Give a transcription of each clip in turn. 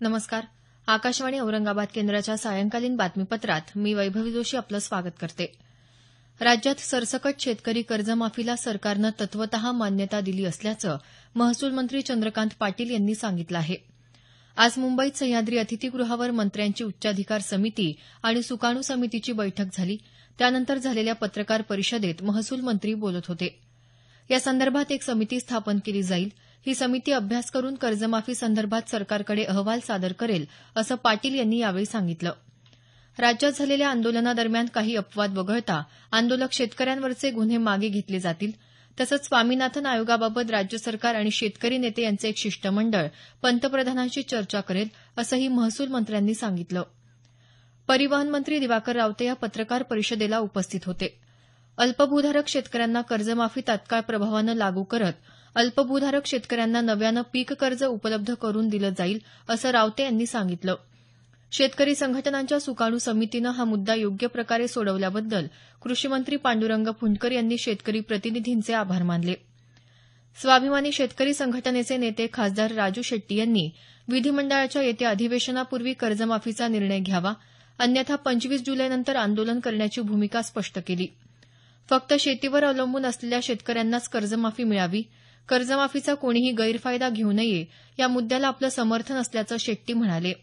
नमस्कार. आकाशवाणी औरंगाबाद केंद्राच्या सायंकालीन बातमीपत्रात मी वैभवी जोशी आपलं स्वागत करते. राज्यात सरसकट शेतकरी कर्जमाफीला सरकारनं तत्वतः मान्यता दिली असल्याचं महसूल मंत्री चंद्रकांत पाटील यांनी सांगितलं आहे. आज मुंबईत सह्याद्री अतिथीगृहावर मंत्र्यांची उच्चाधिकार समिती आणि सुकाणू समितीची बैठक झाली. त्यानंतर झालेल्या पत्रकार परिषदेत महसूल मंत्री बोलत होते. या संदर्भात एक समिती स्थापन केली जाईल. ही समिती अभ्यास करून कर्जमाफी संदर्भात सरकारकडे अहवाल सादर करेल असं पाटील यांनी यावेळी सांगितलं. राज्यात झालेल्या आंदोलनादरम्यान काही अपवाद वगळता आंदोलक शेतकऱ्यांवरचे गुन्हे मागे घेतले जातील. तसंच स्वामीनाथन आयोगाबाबत राज्य सरकार आणि शेतकरी नेते यांचे एक शिष्टमंडळ पंतप्रधानांशी चर्चा करेल असंही महसूल मंत्र्यांनी सांगितलं. परिवहन मंत्री दिवाकर रावते या पत्रकार परिषदेला उपस्थित होते. अल्पभूधारक शेतकऱ्यांना कर्जमाफी तत्काळ प्रभावानं लागू करत अल्पभूधारक शेतकऱ्यांना नव्यानं पीक कर्ज उपलब्ध करून दिलं जाईल असं रावते यांनी सांगितलं. शेतकरी संघटनांच्या सुकाणू समितीनं हा मुद्दा योग्य प्रकारे सोडवल्याबद्दल कृषीमंत्री पांडुरंग फुंडकर यांनी शेतकरी प्रतिनिधींचे आभार मानले. स्वाभिमानी शेतकरी संघटनेचे नेते खासदार राजू शेट्टी यांनी विधिमंडळाच्या येत्या अधिवेशनापूर्वी कर्जमाफीचा निर्णय घ्यावा, अन्यथा 25 जुलैनंतर आंदोलन करण्याची भूमिका स्पष्ट केली. फक्त शेतीवर अवलंबून असलेल्या शेतकऱ्यांनाच कर्जमाफी मिळावी, कर्जमाफीचा कोणीही गैरफायदा घेऊ नये या मुद्द्याला आपलं समर्थन असल्याचं शेट्टी म्हणाले.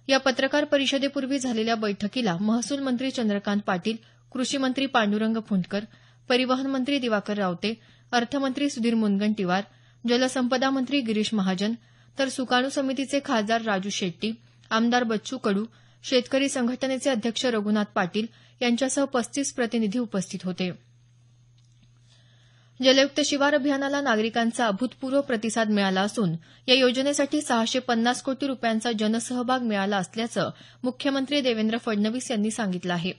या पत्रकार परिषदेपूर्वी झालेल्या बैठकीला महसूल मंत्री चंद्रकांत पाटील, कृषीमंत्री पांडुरंग फुंडकर, परिवहन मंत्री दिवाकर रावते, अर्थमंत्री सुधीर मुनगंटीवार, जलसंपदा मंत्री गिरीश महाजन, तर सुकाणू समितीचे खासदार राजू शेट्टी, आमदार बच्चू कडू, शेतकरी संघटनेचे अध्यक्ष रघुनाथ पाटील यांच्यासह 35 प्रतिनिधी उपस्थित होते. जलयुक्त शिवार अभियानाला नागरिकांचा अभूतपूर्व प्रतिसाद मिळाला असून या योजनेसाठी 650 कोटी रुपयांचा जनसहभाग मिळाला असल्याचं मुख्यमंत्री देवेंद्र फडणवीस यांनी सांगितलं आहे.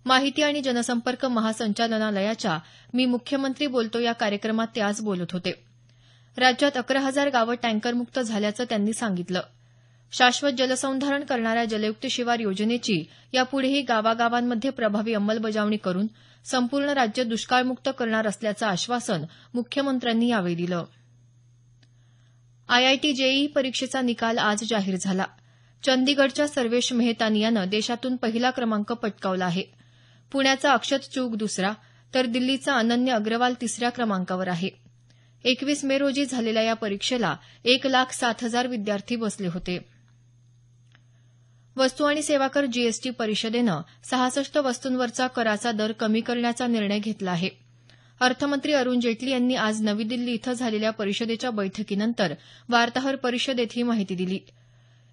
माहिती आणि जनसंपर्क महासंचालनालयाच्या मी मुख्यमंत्री बोलतो या कार्यक्रमात ते आज बोलत होते. राज्यात 11,000 गावं टँकरमुक्त झाल्याचं त्यांनी सांगितलं. शाश्वत जलसंधारण करणाऱ्या जलयुक्त शिवार योजनेची यापुढेही गावागावांमध्ये प्रभावी अंमलबजावणी करून संपूर्ण राज्य दुष्काळमुक्त करणार असल्याचं आश्वासन मुख्यमंत्र्यांनी यावेळी दिलं. आयआयटी जेईई परीक्षेचा निकाल आज जाहीर झाला. चंदीगडच्या सर्वेश मेहतानियानं देशातून पहिला क्रमांक पटकावला आहे. पुण्याचा अक्षत चूग दुसरा तर दिल्लीचा अनन्य अग्रवाल तिसऱ्या क्रमांकावर आहे. 21 मे रोजी झालेल्या या परीक्षेला 1,07,000 विद्यार्थी बसले होते. वस्तू आणि सेवा कर जीएसटी परिषदेनं 66 वस्तूंवरचा कराचा दर कमी करण्याचा निर्णय घेतला आहे. अर्थमंत्री अरुण जेटली यांनी आज नवी दिल्ली इथं झालेल्या परिषदेच्या बैठकीनंतर वार्ताहर परिषदेत ही माहिती दिली.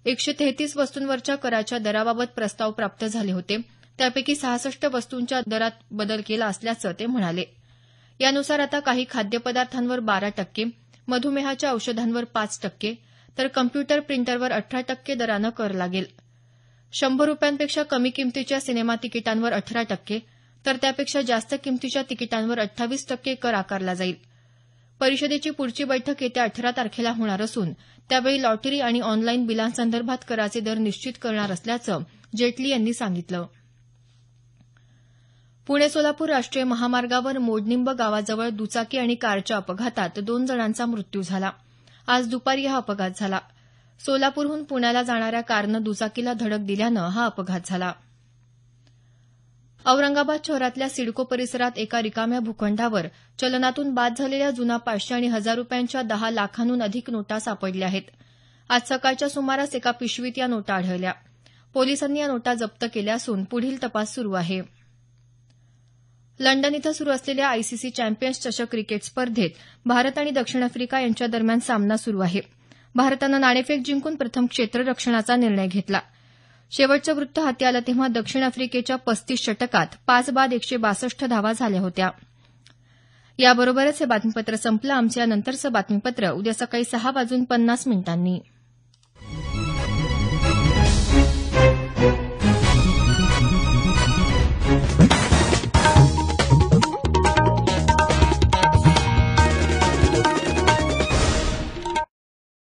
133 वस्तूंवरच्या कराच्या दराबाबत प्रस्ताव प्राप्त झाले होते. त्यापैकी 66 वस्तूंच्या दरात बदल केला असल्याचं ते म्हणाले. यानुसार आता काही खाद्यपदार्थांवर 12%, मधुमेहाच्या औषधांवर 5%, तर कम्प्युटर प्रिंटरवर 18% दरानं कर लागेल. 100 रुपयांपेक्षा कमी किमतीच्या सिनेमा तिकिटांवर 18%, तर त्यापेक्षा जास्त किमतीच्या तिकिटांवर 28% कर आकारला जाईल. परिषदेची पुढची बैठक येत्या 18 तारखेला होणार असून त्यावेळी लॉटरी आणि ऑनलाईन बिलांसंदर्भात कराचे दर निश्चित करणार असल्याचं जेटली यांनी सांगितलं. पुणे सोलापूर राष्ट्रीय महामार्गावर मोडनिंब गावाजवळ दुचाकी आणि कारच्या अपघातात 2 जणांचा मृत्यू झाला. आज दुपारी हा अपघात झाला. सोलापूरहून पुण्याला जाणाऱ्या कारनं दुचाकीला धडक दिल्यानं हा अपघात झाला. औरंगाबाद शहरातल्या सिडको परिसरात एका रिकाम्या भूखंडावर चलनातून बाद झालेल्या जुना 500 आणि 1,000 रुपयांच्या 10 लाखांहून अधिक नोटा सापडल्या आहेत. आज सकाळच्या सुमारास एका पिशवीत या नोटा आढळल्या. पोलिसांनी या नोटा जप्त केल्या असून पुढील तपास सुरू आहे. लंडन इथं सुरू असलेल्या आयसीसी चॅम्पियन्स चषक क्रिकेट स्पर्धेत भारत आणि दक्षिण आफ्रिका यांच्या दरम्यान सामना सुरू आहे. भारतानं नाणेफेक जिंकून प्रथम क्षेत्ररक्षणाचा निर्णय घेतला. शेवटचं वृत्त हाती आलं तेव्हा दक्षिण आफ्रिकेच्या 35 षटकात 5 बाद 162 धावा झाल्या होत्या. याबरोबरच हे बातमीपत्र संपलं. आमचं यानंतरचं बातमीपत्र उद्या सकाळी 6:50 मिनिटांनी.